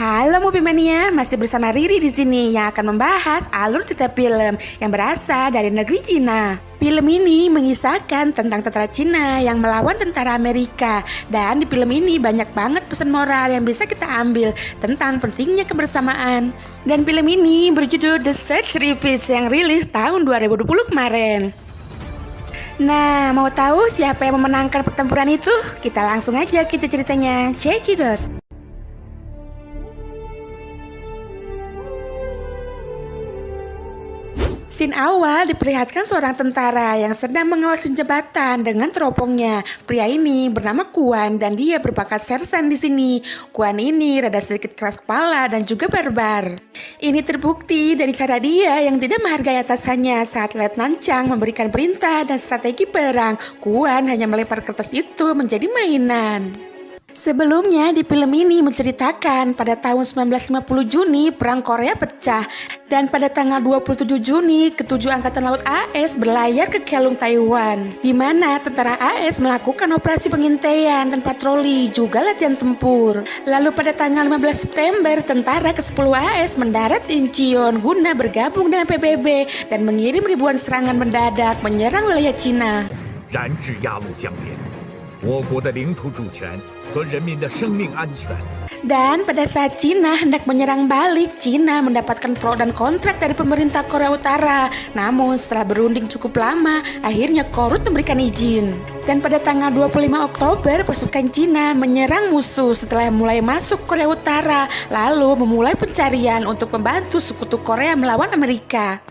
Halo Movie Mania, masih bersama Riri di sini yang akan membahas alur cerita film yang berasal dari negeri Cina. Film ini mengisahkan tentang tentara Cina yang melawan tentara Amerika, dan di film ini banyak banget pesan moral yang bisa kita ambil tentang pentingnya kebersamaan. Dan film ini berjudul The Search Repeats yang rilis tahun 2020 kemarin. Nah, mau tahu siapa yang memenangkan pertempuran itu? Kita langsung aja kita ceritanya. Check it out. Scene awal diperlihatkan seorang tentara yang sedang mengawasi jembatan dengan teropongnya. Pria ini bernama Kuan dan dia berbakat sersan di sini. Kuan ini rada sedikit keras kepala dan juga barbar. Ini terbukti dari cara dia yang tidak menghargai atasannya saat Letnan Chang memberikan perintah dan strategi perang. Kuan hanya melempar kertas itu menjadi mainan. Sebelumnya di film ini menceritakan pada tahun 1950 Juni Perang Korea pecah, dan pada tanggal 27 Juni ketujuh Angkatan Laut AS berlayar ke Keelung Taiwan, di mana tentara AS melakukan operasi pengintaian dan patroli juga latihan tempur. Lalu pada tanggal 15 September tentara ke-10 AS mendarat di Incheon guna bergabung dengan PBB dan mengirim ribuan serangan mendadak menyerang wilayah Cina. 燃至鸭绿江边，我国的领土主权和人民的生命安全。 Dan pada saat Cina hendak menyerang balik, Cina mendapatkan pro dan kontrak dari pemerintah Korea Utara. Namun setelah berunding cukup lama, akhirnya Korut memberikan izin. Dan pada tanggal 25 Oktober, pasukan Cina menyerang musuh setelah mulai masuk Korea Utara, lalu memulai pencarian untuk membantu sekutu Korea melawan Amerika.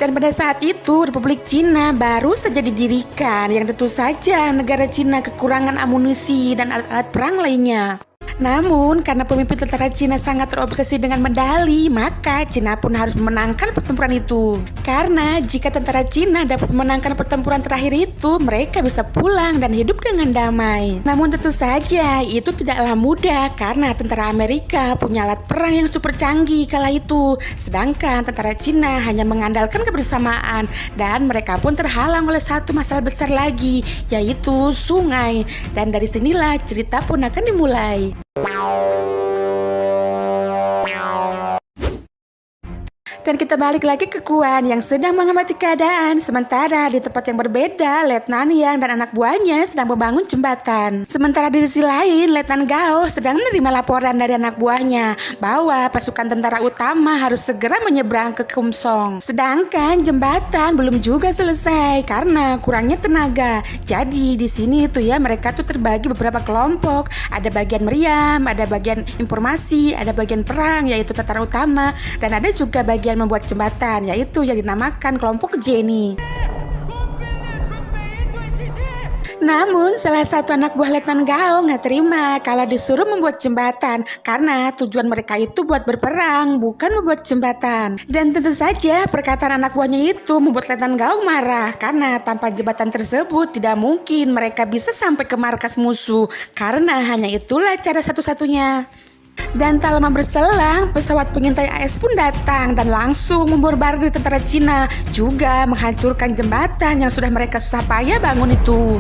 Dan pada saat itu, Republik Cina baru saja didirikan, yang tentu saja negara Cina kekurangan amunisi dan alat-alat perang lainnya. Namun, karena pemimpin tentara Cina sangat terobsesi dengan medali, maka Cina pun harus memenangkan pertempuran itu. Karena jika tentara Cina dapat memenangkan pertempuran terakhir itu, mereka bisa pulang dan hidup dengan damai. Namun tentu saja, itu tidaklah mudah karena tentara Amerika punya alat perang yang super canggih kala itu. Sedangkan tentara Cina hanya mengandalkan kebersamaan, dan mereka pun terhalang oleh satu masalah besar lagi, yaitu sungai. Dan dari sinilah cerita pun akan dimulai. Dan kita balik lagi ke Kuan yang sedang mengamati keadaan. Sementara di tempat yang berbeda, Letnan Yang dan anak buahnya sedang membangun jembatan. Sementara di sisi lain, Letnan Gao sedang menerima laporan dari anak buahnya bahwa pasukan tentara utama harus segera menyeberang ke Kumsong. Sedangkan jembatan belum juga selesai karena kurangnya tenaga. Jadi di sini tuh ya mereka tuh terbagi beberapa kelompok. Ada bagian meriam, ada bagian informasi, ada bagian perang yaitu tentara utama, dan ada juga bagian membuat jembatan, yaitu yang dinamakan kelompok Jenny. Namun salah satu anak buah Letnan Gao nggak terima kalau disuruh membuat jembatan karena tujuan mereka itu buat berperang, bukan membuat jembatan. Dan tentu saja perkataan anak buahnya itu membuat Letnan Gao marah karena tanpa jembatan tersebut tidak mungkin mereka bisa sampai ke markas musuh karena hanya itulah cara satu-satunya. Dan tak lama berselang, pesawat pengintai AS pun datang dan langsung membombardir tentara Cina, juga menghancurkan jembatan yang sudah mereka susah payah bangun itu.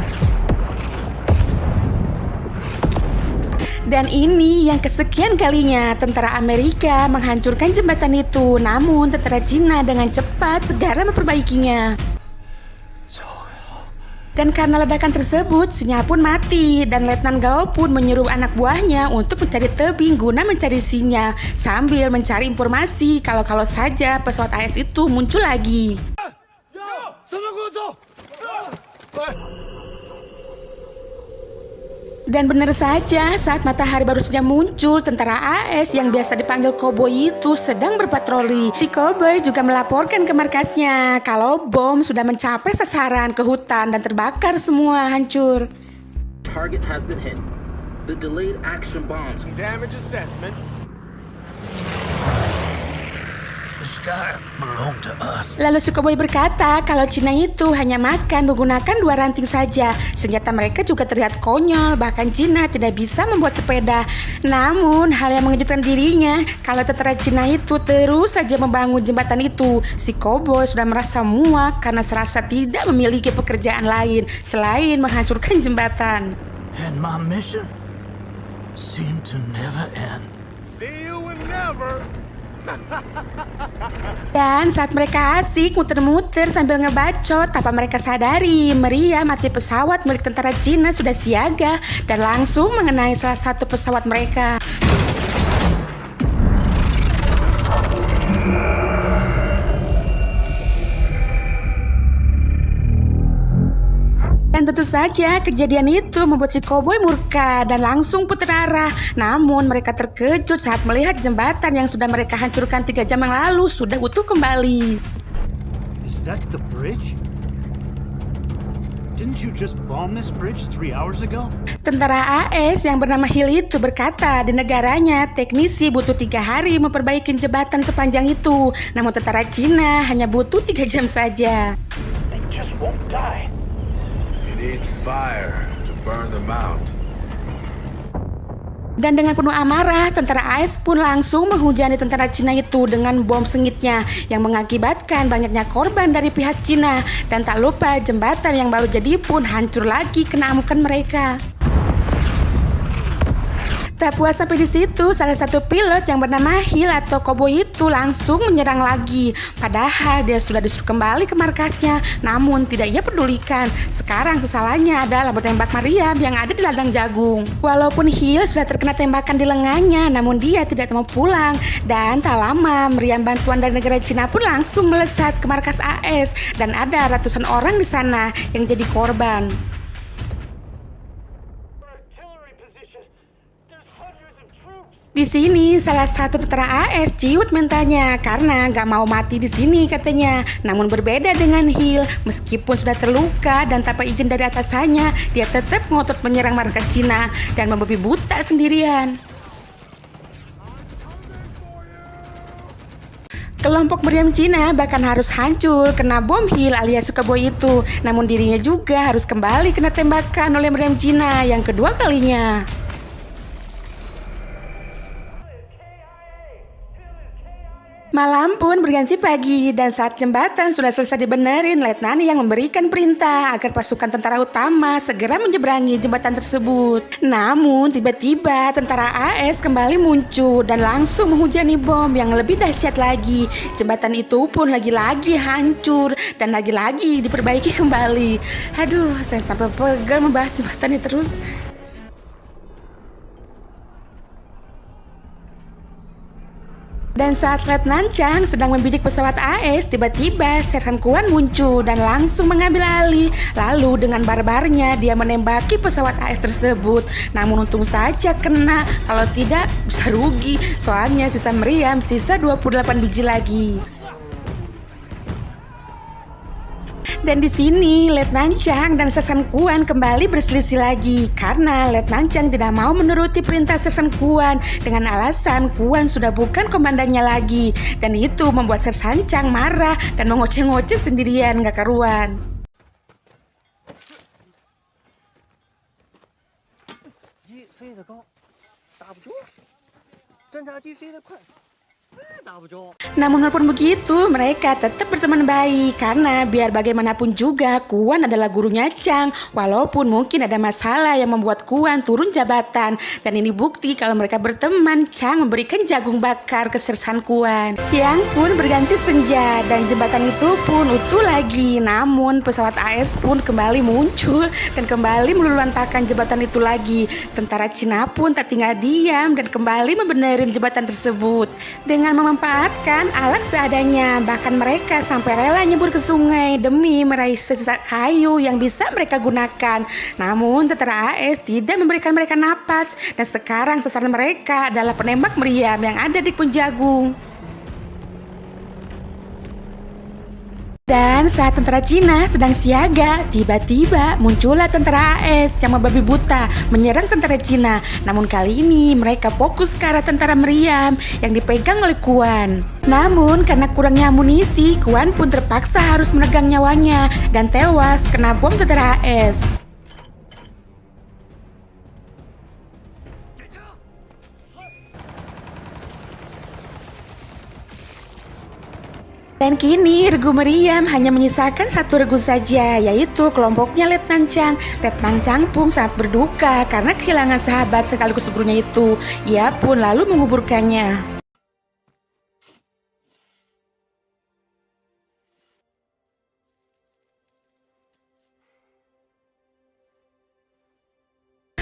Dan ini yang kesekian kalinya tentara Amerika menghancurkan jembatan itu, namun tentara Cina dengan cepat segera memperbaikinya. Dan karena ledakan tersebut, sinyal pun mati dan Letnan Gao pun menyuruh anak buahnya untuk mencari tebing guna mencari sinyal sambil mencari informasi kalau saja pesawat AS itu muncul lagi. Dan benar saja, saat matahari baru saja muncul, tentara AS yang biasa dipanggil koboi itu sedang berpatroli. Si koboi juga melaporkan ke markasnya kalau bom sudah mencapai sasaran ke hutan dan terbakar semua, hancur. Target has been hit. The delayed action bombs. Damage assessment. Lalu si koboi berkata kalau Cina itu hanya makan menggunakan 2 ranting saja. Senjata mereka juga terlihat konyol, bahkan Cina tidak bisa membuat sepeda. Namun hal yang mengejutkan dirinya, kalau tentara Cina itu terus saja membangun jembatan itu. Si koboi sudah merasa muak karena serasa tidak memiliki pekerjaan lain selain menghancurkan jembatan. And my mission seemed to never end. See you whenever. Dan saat mereka asik muter-muter sambil ngebacot, tanpa mereka sadari, meriam mati pesawat milik tentara Cina sudah siaga dan langsung mengenai salah satu pesawat mereka. Dan tentu saja kejadian itu membuat si koboi murka dan langsung putar arah. Namun mereka terkejut saat melihat jembatan yang sudah mereka hancurkan 3 jam yang lalu sudah utuh kembali. Is that the bridge? Didn't you just bomb this bridge 3 hours ago? Tentara AS yang bernama Hill itu berkata di negaranya teknisi butuh 3 hari memperbaiki jembatan sepanjang itu. Namun tentara Cina hanya butuh 3 jam saja. They just won't die. Need fire to burn them out. Dan dengan penuh amarah, tentara AS pun langsung menghujani tentara Cina itu dengan bom sengitnya yang mengakibatkan banyaknya korban dari pihak Cina. Dan tak lupa jembatan yang baru jadi pun hancur lagi kena amukan mereka. Tak puas sampai di situ, salah satu pilot yang bernama Hill atau koboi itu langsung menyerang lagi. Padahal dia sudah disuruh kembali ke markasnya, namun tidak ia pedulikan. Sekarang kesalahannya adalah bertembak meriam yang ada di ladang jagung. Walaupun Hill sudah terkena tembakan di lengannya, namun dia tidak mau pulang. Dan tak lama, meriam bantuan dari negara Cina pun langsung melesat ke markas AS. Dan ada ratusan orang di sana yang jadi korban. Di sini salah satu tentara AS ciut mentanya karena gak mau mati di sini katanya. Namun berbeda dengan Hill, meskipun sudah terluka dan tanpa izin dari atasannya, dia tetap ngotot menyerang markas Cina dan membabi buta sendirian. Kelompok meriam Cina bahkan harus hancur kena bom Hill alias koboi itu. Namun dirinya juga harus kembali kena tembakan oleh meriam Cina yang kedua kalinya. Malam pun berganti pagi dan saat jembatan sudah selesai dibenerin, Letnan yang memberikan perintah agar pasukan tentara utama segera menyeberangi jembatan tersebut. Namun tiba-tiba tentara AS kembali muncul dan langsung menghujani bom yang lebih dahsyat lagi. Jembatan itu pun lagi-lagi hancur dan lagi-lagi diperbaiki kembali. Aduh, saya sampai pegal membahas jembatan ini terus. Dan saat Letnan Chang sedang membidik pesawat AS, tiba-tiba Sersan Kuan muncul dan langsung mengambil alih. Lalu dengan barbarnya dia menembaki pesawat AS tersebut. Namun untung saja kena, kalau tidak bisa rugi. Soalnya sisa meriam sisa 28 biji lagi. Dan di sini Letnan Chang dan Sersan Kuan kembali berselisih lagi karena Letnan Chang tidak mau menuruti perintah Sersan Kuan dengan alasan Kuan sudah bukan komandannya lagi, dan itu membuat Sersan Chang marah dan mengoceh-ngoceh sendirian gak karuan. Namun walaupun begitu, mereka tetap berteman baik karena biar bagaimanapun juga Kuan adalah gurunya Chang. Walaupun mungkin ada masalah yang membuat Kuan turun jabatan, dan ini bukti kalau mereka berteman. Chang memberikan jagung bakar ke Sersan Kuan. Siang pun berganti senja dan jembatan itu pun utuh lagi. Namun pesawat AS pun kembali muncul dan kembali meluluhlantakkan jembatan itu lagi. Tentara Cina pun tak tinggal diam dan kembali membenerin jembatan tersebut dengan memanfaatkan alat seadanya. Bahkan mereka sampai rela nyebur ke sungai demi meraih sisa kayu yang bisa mereka gunakan. Namun tentara AS tidak memberikan mereka napas, dan sekarang sasaran mereka adalah penembak meriam yang ada di Kebun Jagung. Dan saat tentara Cina sedang siaga, tiba-tiba muncullah tentara AS yang membabi buta menyerang tentara Cina. Namun kali ini mereka fokus ke arah tentara meriam yang dipegang oleh Kuan. Namun karena kurangnya amunisi, Kuan pun terpaksa harus menegang nyawanya dan tewas kena bom tentara AS. Dan kini regu meriam hanya menyisakan satu regu saja, yaitu kelompoknya Letnan Chang. Letnan Chang pun sangat berduka karena kehilangan sahabat sekaligus gurunya itu. Ia pun lalu menguburkannya.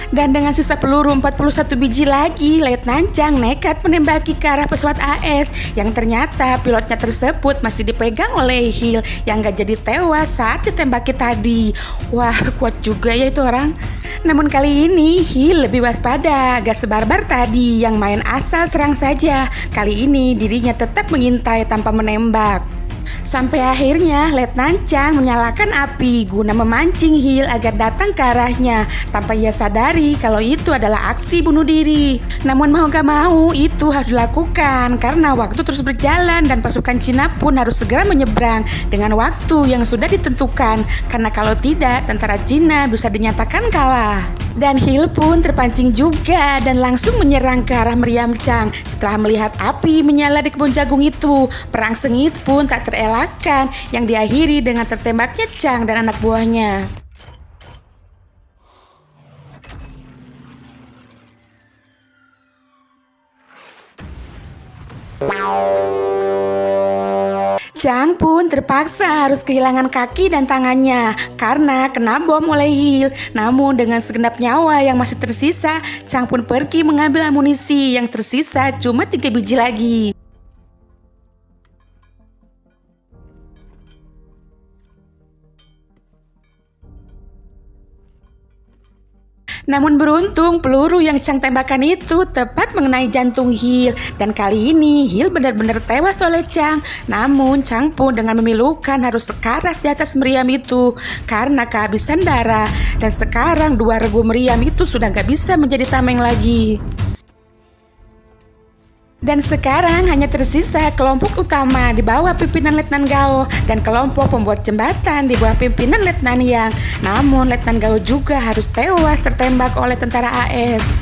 Dan dengan sisa peluru 41 biji lagi, Letnan Chang nekat menembaki ke arah pesawat AS yang ternyata pilotnya tersebut masih dipegang oleh Hill yang gak jadi tewas saat ditembaki tadi. Wah, kuat juga ya itu orang. Namun kali ini Hill lebih waspada, gak sebarbar tadi yang main asal serang saja. Kali ini dirinya tetap mengintai tanpa menembak. Sampai akhirnya Letnan Chang menyalakan api guna memancing Hill agar datang ke arahnya tanpa ia sadari kalau itu adalah aksi bunuh diri. Namun mau gak mau itu harus dilakukan karena waktu terus berjalan dan pasukan Cina pun harus segera menyeberang dengan waktu yang sudah ditentukan karena kalau tidak tentara Cina bisa dinyatakan kalah. Dan Hill pun terpancing juga dan langsung menyerang ke arah meriam Chang. Setelah melihat api menyala di kebun jagung itu, perang sengit pun tak terelakkan yang diakhiri dengan tertembaknya Chang dan anak buahnya. Chang pun terpaksa harus kehilangan kaki dan tangannya karena kena bom oleh Hill. Namun dengan segenap nyawa yang masih tersisa, Chang pun pergi mengambil amunisi yang tersisa cuma 3 biji lagi. Namun beruntung peluru yang Chang tembakan itu tepat mengenai jantung Hill. Dan kali ini Hill benar-benar tewas oleh Chang. Namun Chang pun dengan memilukan harus sekarat di atas meriam itu karena kehabisan darah. Dan sekarang 2 regu meriam itu sudah gak bisa menjadi tameng lagi. Dan sekarang hanya tersisa kelompok utama di bawah pimpinan Letnan Gao dan kelompok pembuat jembatan di bawah pimpinan Letnan Yang. Namun Letnan Gao juga harus tewas tertembak oleh tentara AS.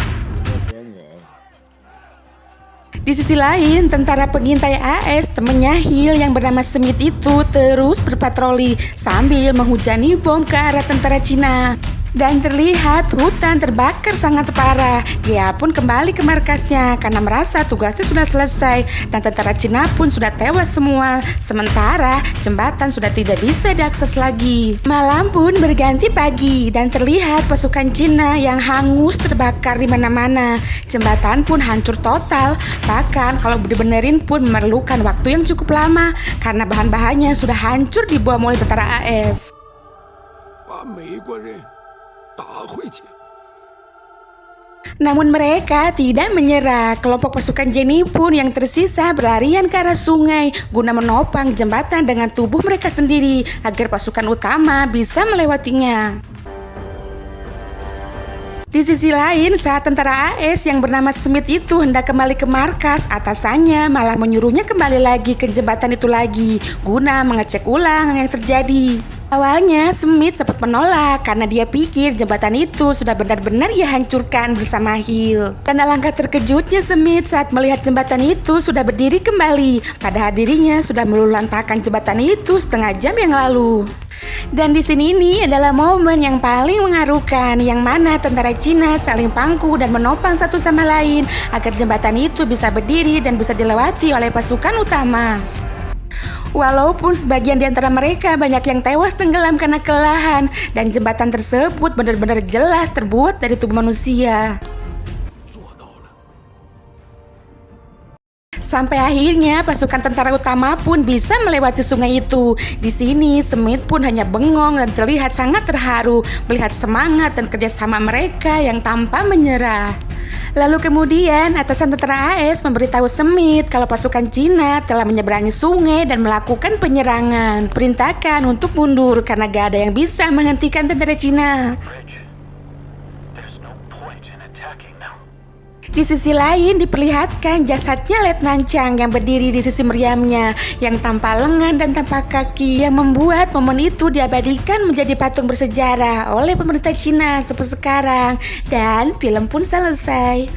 Di sisi lain, tentara pengintai AS temannya Hill yang bernama Smith itu terus berpatroli sambil menghujani bom ke arah tentara Cina. Dan terlihat hutan terbakar sangat parah. Dia pun kembali ke markasnya karena merasa tugasnya sudah selesai dan tentara Cina pun sudah tewas semua. Sementara jembatan sudah tidak bisa diakses lagi. Malam pun berganti pagi dan terlihat pasukan Cina yang hangus terbakar di mana-mana. Jembatan pun hancur total. Bahkan kalau dibenerin pun memerlukan waktu yang cukup lama karena bahan-bahannya sudah hancur dibuang oleh tentara AS. Namun mereka tidak menyerah. Kelompok pasukan Jenny pun yang tersisa berlarian ke arah sungai guna menopang jembatan dengan tubuh mereka sendiri agar pasukan utama bisa melewatinya. Di sisi lain, saat tentara AS yang bernama Smith itu hendak kembali ke markas, atasannya malah menyuruhnya kembali lagi ke jembatan itu lagi guna mengecek ulang yang terjadi. Awalnya Smith sempat menolak karena dia pikir jembatan itu sudah benar-benar ia hancurkan bersama Hill. Dan alangkah terkejutnya Smith saat melihat jembatan itu sudah berdiri kembali, padahal dirinya sudah meluluhlantahkan jembatan itu setengah jam yang lalu. Dan di sini ini adalah momen yang paling mengharukan, yang mana tentara Cina saling pangku dan menopang satu sama lain agar jembatan itu bisa berdiri dan bisa dilewati oleh pasukan utama. Walaupun sebagian di antara mereka banyak yang tewas tenggelam karena kelelahan, dan jembatan tersebut benar-benar jelas terbuat dari tubuh manusia. Sampai akhirnya pasukan tentara utama pun bisa melewati sungai itu. Di sini Smith pun hanya bengong dan terlihat sangat terharu melihat semangat dan kerjasama mereka yang tanpa menyerah. Lalu kemudian atasan tentara AS memberitahu Smith kalau pasukan Cina telah menyeberangi sungai dan melakukan penyerangan. Perintahkan untuk mundur karena gak ada yang bisa menghentikan tentara Cina. Di sisi lain diperlihatkan jasadnya Letnan Chang yang berdiri di sisi meriamnya yang tanpa lengan dan tanpa kaki, yang membuat momen itu diabadikan menjadi patung bersejarah oleh pemerintah Cina seperti sekarang. Dan film pun selesai.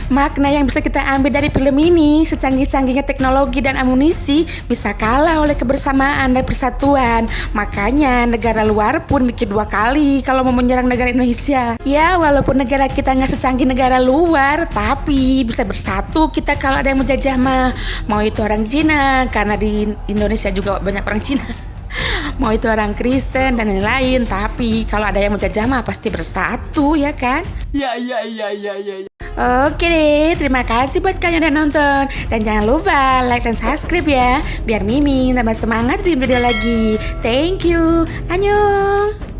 Makna yang bisa kita ambil dari film ini, secanggih-canggihnya teknologi dan amunisi bisa kalah oleh kebersamaan dan persatuan. Makanya negara luar pun mikir 2 kali kalau mau menyerang negara Indonesia. Ya, walaupun negara kita nggak secanggih negara luar, tapi bisa bersatu kita kalau ada yang menjajah mah. Mau itu orang Cina, karena di Indonesia juga banyak orang Cina. Mau itu orang Kristen dan lain-lain, tapi kalau ada yang menjajah mah pasti bersatu, ya kan? Ya. Oke deh, terima kasih buat kalian yang udah nonton. Dan jangan lupa like dan subscribe ya, biar Mimi tambah semangat bikin video lagi. Thank you, annyeong.